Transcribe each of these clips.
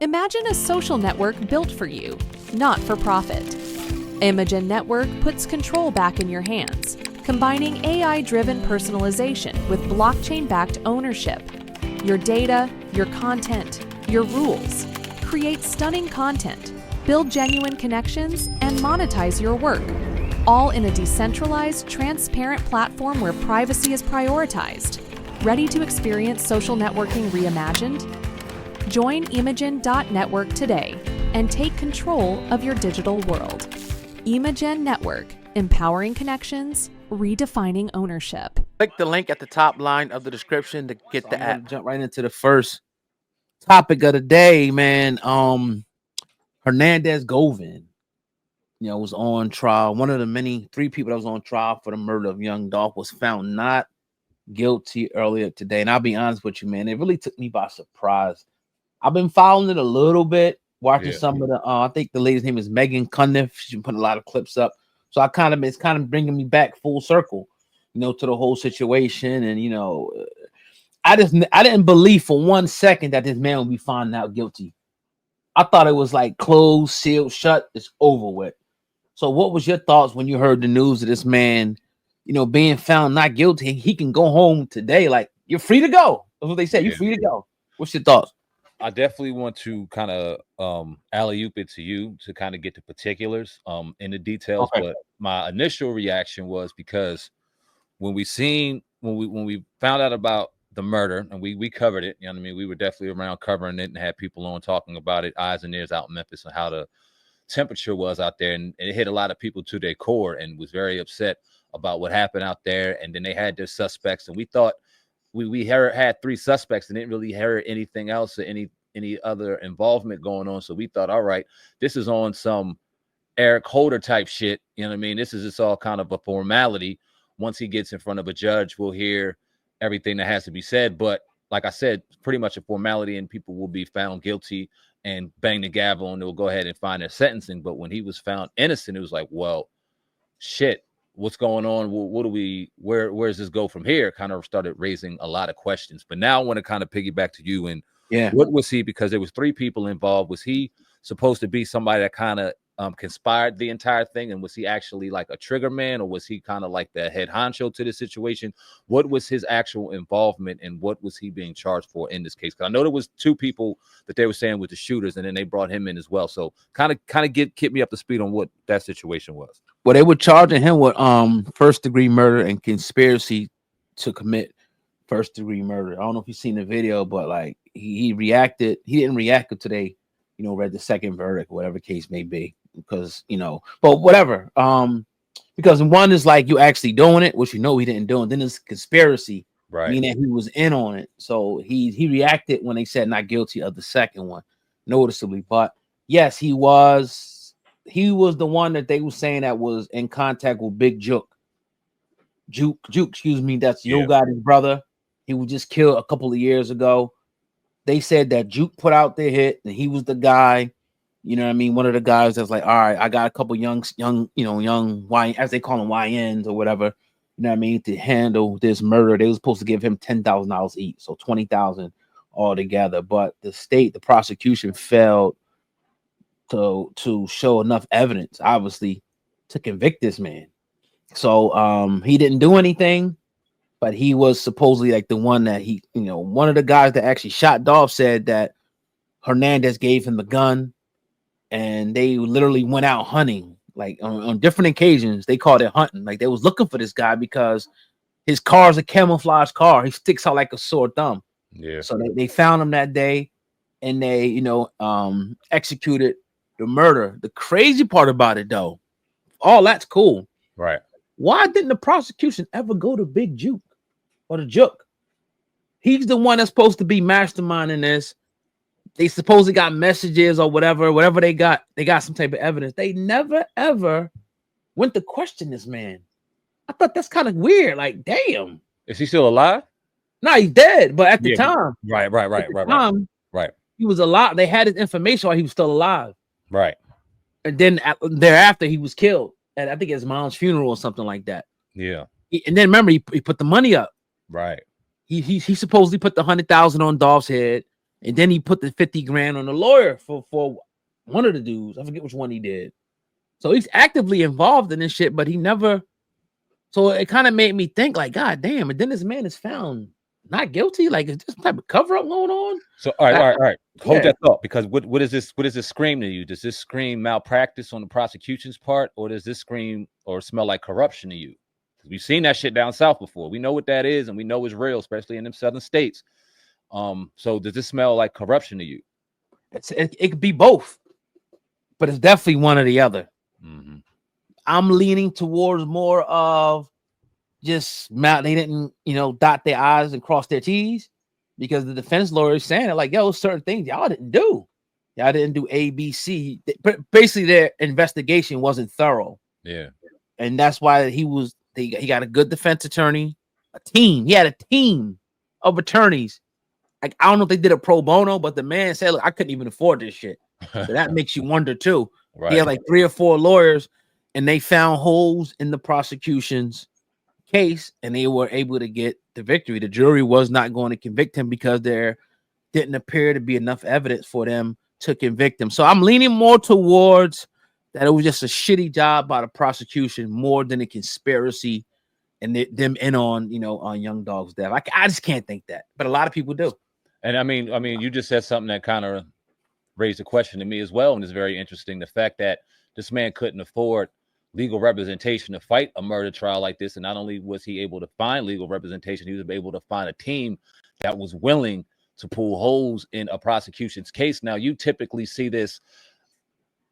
Imagine a social network built for you, not for profit. Imagen Network puts control back in your hands, combining AI-driven personalization with blockchain-backed ownership. Your data, your content, your rules. Create stunning content, build genuine connections, and monetize your work, all in a decentralized, transparent platform where privacy is prioritized. Ready to experience social networking reimagined? Join Imagen.network today and take control of your digital world. Imagen Network, empowering connections, redefining ownership. Click the link at the top line of the description to get the app. Jump right into the first topic of the day, man. Hernandez Govan, was on trial. One of the three people that was on trial for the murder of young Dolph was found not guilty earlier today. And I'll be honest with you, man, it really took me by surprise. I've been following it a little bit, watching some of the. I think the lady's name is Imagen. She's been putting a lot of clips up, so it's kind of bringing me back full circle, to the whole situation. And I didn't believe for 1 second that this man would be found out guilty. I thought it was like closed, sealed, shut. It's over with. So, what was your thoughts when you heard the news of this man, being found not guilty? He can go home today. Like, you're free to go. That's what they say. You're free to go. What's your thoughts? I definitely want to kind of alley-oop it to you to kind of get the particulars in the details. Okay. But my initial reaction was because when we found out about the murder and we covered it, we were definitely around covering it and had people on talking about it, eyes and ears out in Memphis, and how the temperature was out there, and it hit a lot of people to their core and was very upset about what happened out there. And then they had their suspects, and we thought we had 3 suspects and didn't really hear anything else or any other involvement going on. So we thought, all right, this is on some Eric Holder type shit. This is just all kind of a formality. Once he gets in front of a judge, we'll hear everything that has to be said. But like I said, pretty much a formality, and people will be found guilty and bang the gavel and they'll go ahead and find their sentencing. But when he was found innocent, it was like, well, shit. What's going on? Where does this go from here? Kind of started raising a lot of questions. But now I want to kind of piggyback to you. And what was he? Because there was 3 people involved. Was he supposed to be somebody that kind of conspired the entire thing? And was he actually like a trigger man, or was he kind of like the head honcho to the situation? What was his actual involvement, and what was he being charged for in this case? Because I know there was 2 people that they were saying with the shooters, and then they brought him in as well. So kind of get me up to speed on what that situation was. Well, they were charging him with first-degree murder and conspiracy to commit first-degree murder. I don't know if you've seen the video, but like he reacted. He didn't react until they, read the second verdict, whatever case may be. Because but whatever. Because one is like you actually doing it, which he didn't do, and then it's conspiracy, right? Meaning he was in on it. So he reacted when they said not guilty of the second one, noticeably. But yes, he was the one that they were saying that was in contact with Big Juke, excuse me. That's Yo Gotti's brother. He was just killed a couple of years ago. They said that Juke put out the hit, and he was the guy. One of the guys that's like, all right, I got a couple young Y, as they call them, YNs or whatever. To handle this murder. They were supposed to give him $10,000 each, so $20,000 altogether. But the prosecution failed to show enough evidence, obviously, to convict this man. So he didn't do anything, but he was supposedly like the one that one of the guys that actually shot Dolph said that Hernandez gave him the gun, and they literally went out hunting, like on different occasions. They called it hunting. Like they was looking for this guy because his car is a camouflage car. He sticks out like a sore thumb. Yeah. So they found him that day, and they executed the murder. The crazy part about it, though, all that's cool, right? Why didn't the prosecution ever go to Big Juke or the Juke? He's the one that's supposed to be masterminding this. They supposedly got messages or whatever they got some type of evidence. They never ever went to question this man. I thought that's kind of weird. Like, damn, is he still alive? No, he's dead. But at the time, right, he was alive. They had his information while he was still alive. Right. And then thereafter, he was killed at, I think, his mom's funeral or something like that. Yeah. And then remember, he put the money up. Right. He supposedly put the $100,000 on Dolph's head. And then he put the 50 grand on the lawyer for one of the dudes. I forget which one he did. So he's actively involved in this shit, but he never. So it kind of made me think, like, God damn. And then this man is found not guilty. Like, is this type of cover up going on? So all right. Hold that thought, because what does this scream to you? Does this scream malpractice on the prosecution's part, or does this scream or smell like corruption to you? We've seen that shit down south before. We know what that is, and we know it's real, especially in them southern states. So does this smell like corruption to you? It could be both, but it's definitely one or the other. Mm-hmm. I'm leaning towards more of just they didn't, dot their I's and cross their T's, because the defense lawyer is saying it like, yo, certain things y'all didn't do. Y'all didn't do A, B, C. But basically, their investigation wasn't thorough. Yeah. And that's why he got a good defense attorney, a team. He had a team of attorneys. Like, I don't know if they did a pro bono, but the man said, look, I couldn't even afford this shit. So that makes you wonder too. Right. He had like 3 or 4 lawyers, and they found holes in the prosecution's case, and they were able to get the victory. The jury was not going to convict him because there didn't appear to be enough evidence for them to convict him. So I'm leaning more towards that it was just a shitty job by the prosecution more than a conspiracy and them in on, on Young Dog's death. I just can't think that, but a lot of people do. And I mean, you just said something that kind of raised a question to me as well, and it's very interesting. The fact that this man couldn't afford legal representation to fight a murder trial like this, and not only was he able to find legal representation, he was able to find a team that was willing to pull holes in a prosecution's case. Now, you typically see this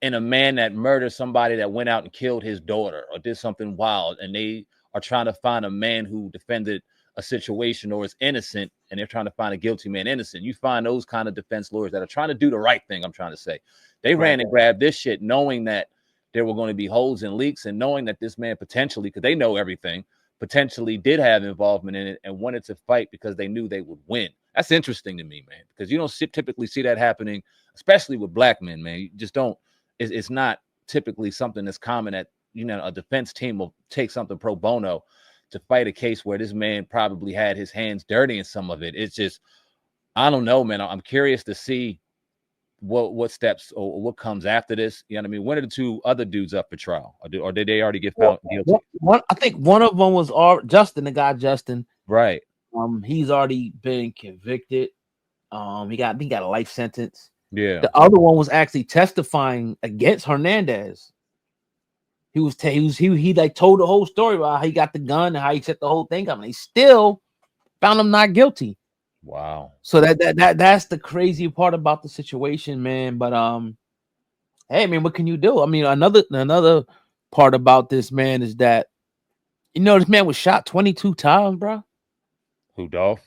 in a man that murdered somebody that went out and killed his daughter or did something wild, and they are trying to find a man who defended a situation or is innocent, and they're trying to find a guilty man innocent. You find those kind of defense lawyers that are trying to do the right thing. I'm trying to say they ran and grabbed this shit knowing that there were going to be holes and leaks, and knowing that this man potentially, because they know everything, potentially did have involvement in it and wanted to fight because they knew they would win. That's interesting to me, man, because you don't typically see that happening, especially with black men, man. You just don't. It's not typically something that's common that, a defense team will take something pro bono to fight a case where this man probably had his hands dirty in some of it. It's just, I don't know, man. I'm curious to see what steps or what comes after this. You know what I mean? When are the 2 other dudes up for trial, or did they already get found guilty? I think one of them was Justin, the guy Justin. Right. He's already been convicted. He got a life sentence. Yeah. The other one was actually testifying against Hernandez. He like told the whole story about how he got the gun and how he set the whole thing up, and they still found him not guilty. Wow. So that's the crazy part about the situation, man. But hey, man, what can you do? I mean, another part about this man is that this man was shot 22 times, bro. Who, Dolph?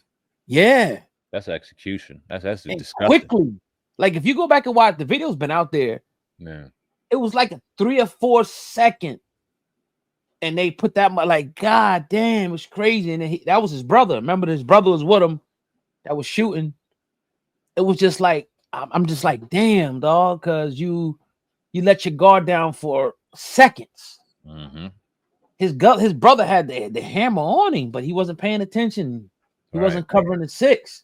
Yeah. That's execution. That's disgusting. Quickly. Like, if you go back and watch, the video's been out there. Yeah. It was like a 3 or 4 second, and they put that much. Like, God damn, it was crazy. And that was his brother. Remember, his brother was with him that was shooting. It was just like, I'm just like, damn, dog, because you let your guard down for seconds. Mm-hmm. His brother had the hammer on him, but he wasn't paying attention. He wasn't covering the 6.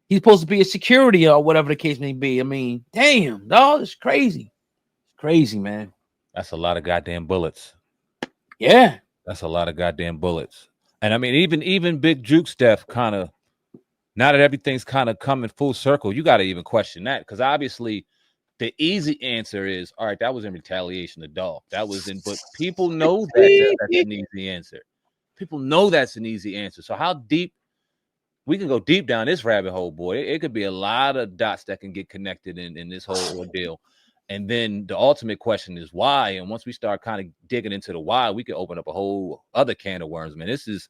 He's supposed to be a security or whatever the case may be. I mean, damn, dog, it's crazy. It's crazy, man. That's a lot of goddamn bullets. Yeah. That's a lot of goddamn bullets. And I mean, even Big Juke's death kind of, now that everything's kind of coming full circle, you got to even question that, because obviously the easy answer is, all right, that was in retaliation to Dolph. That was in, but people know that's an easy answer. People know that's an easy answer. So how deep? We can go deep down this rabbit hole, boy. It could be a lot of dots that can get connected in this whole ordeal. And then the ultimate question is why. And once we start kind of digging into the why, we can open up a whole other can of worms, man. This is,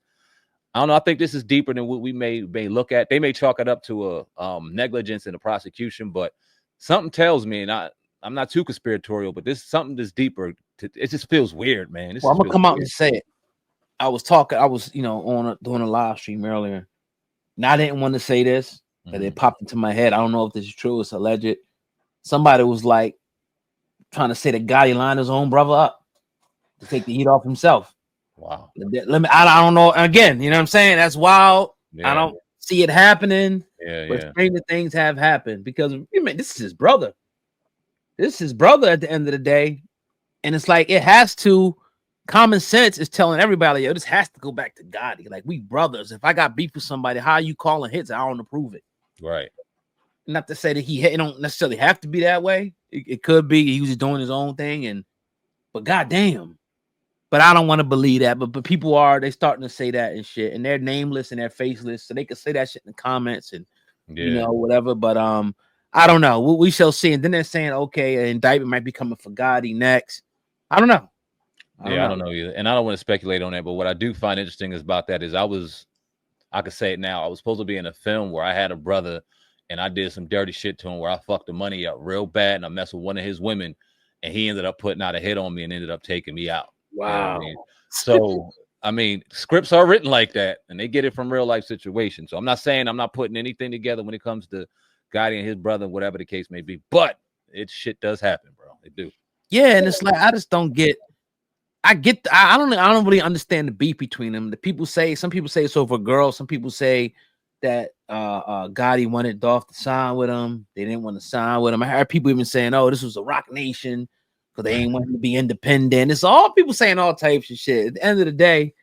I don't know. I think this is deeper than what we may look at. They may chalk it up to a negligence in the prosecution, but something tells me, and I'm not too conspiratorial, but this is something that's deeper. It just feels weird, man. I'm gonna come out and say it. I was doing a live stream earlier. And I didn't want to say this, but it popped into my head. I don't know if this is true. It's alleged. Somebody was like trying to say that Gotti lined his own brother up to take the heat off himself. Wow. I don't know. Again, you know what I'm saying? That's wild. Yeah. see it happening. Yeah, But yeah. stranger things have happened because this is his brother. This is his brother at the end of the day. And it's like it has to. Common sense is telling everybody, yo, this has to go back to Gotti. Like, we brothers. If I got beef with somebody, how are you calling hits? I don't approve it. Right. Not to say that it don't necessarily have to be that way. It could be he was just doing his own thing, but goddamn. But I don't want to believe that. But people they starting to say that and shit, and they're nameless and they're faceless, so they can say that shit in the comments and whatever. But I don't know. We shall see. And then they're saying, okay, an indictment might be coming for Gotti next. I don't know. I don't know either, and I don't want to speculate on that. But what I do find interesting is about that is I could say it now. I was supposed to be in a film where I had a brother, and I did some dirty shit to him where I fucked the money up real bad, and I messed with one of his women, and he ended up putting out a hit on me and ended up taking me out. Wow. You know what I mean? So I mean, scripts are written like that, and they get it from real life situations. So I'm not saying I'm not putting anything together when it comes to Gotti and his brother, whatever the case may be, but shit does happen, bro. It do. Yeah, and it's like I just don't get. I don't really understand the beef between them. Some people say it's over girls. Some people say that Gotti wanted Dolph to sign with him. They didn't want to sign with him. I heard people even saying, "Oh, this was a Rock Nation because they ain't want to be independent." It's all people saying all types of shit. At the end of the day,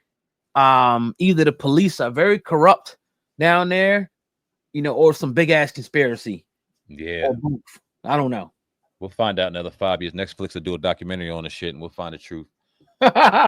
either the police are very corrupt down there, or some big ass conspiracy. Yeah, I don't know. We'll find out in another 5 years. Netflix will do a documentary on the shit, and we'll find the truth.